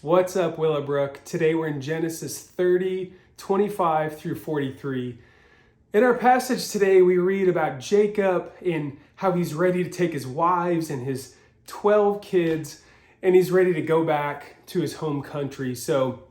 What's up, Willowbrook? Today we're in Genesis 30, 25 through 43. In our passage today, we read about Jacob and how he's ready to take his wives and his 12 kids, and he's ready to go back to his home country. So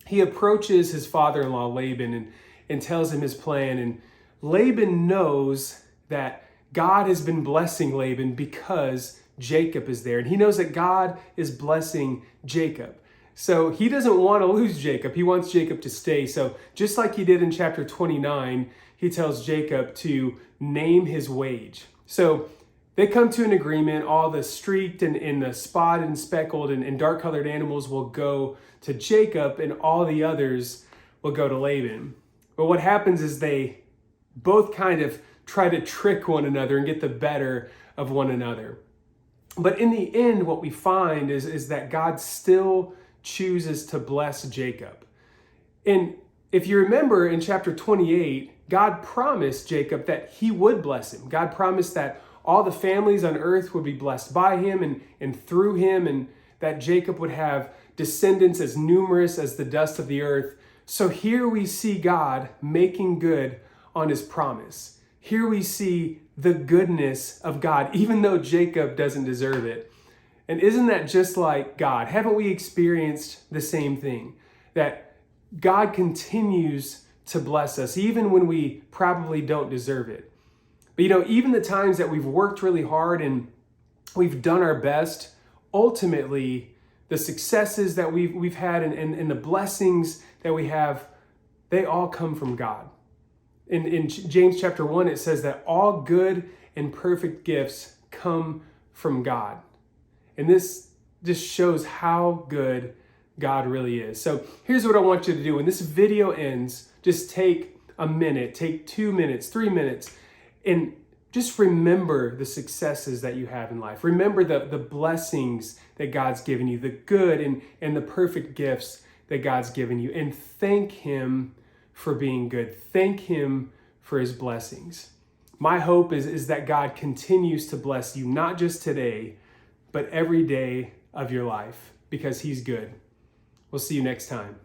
he approaches his father-in-law Laban and tells him his plan. And Laban knows that God has been blessing Laban because Jacob is there. And he knows that God is blessing Jacob. So he doesn't want to lose Jacob. He wants Jacob to stay. So just like he did in chapter 29, he tells Jacob to name his wage. So they come to an agreement. All the streaked and the spotted and speckled and dark colored animals will go to Jacob, and all the others will go to Laban. But what happens is they both kind of try to trick one another and get the better of one another. But in the end, what we find is that God still chooses to bless Jacob. And if you remember in chapter 28, God promised Jacob that he would bless him. God promised that all the families on earth would be blessed by him and through him, and that Jacob would have descendants as numerous as the dust of the earth. So here we see God making good on his promise. Here we see the goodness of God, even though Jacob doesn't deserve it. And isn't that just like God? Haven't we experienced the same thing? That God continues to bless us, even when we probably don't deserve it. But even the times that we've worked really hard and we've done our best, ultimately, the successes that we've had and the blessings that we have, they all come from God. In James chapter 1, it says that all good and perfect gifts come from God. And this just shows how good God really is. So here's what I want you to do. When this video ends, just take a minute, take 2 minutes, 3 minutes, and just remember the successes that you have in life. Remember the blessings that God's given you, the good and the perfect gifts that God's given you, and thank him for being good. Thank him for his blessings. My hope is that God continues to bless you, not just today, but every day of your life, because he's good. We'll see you next time.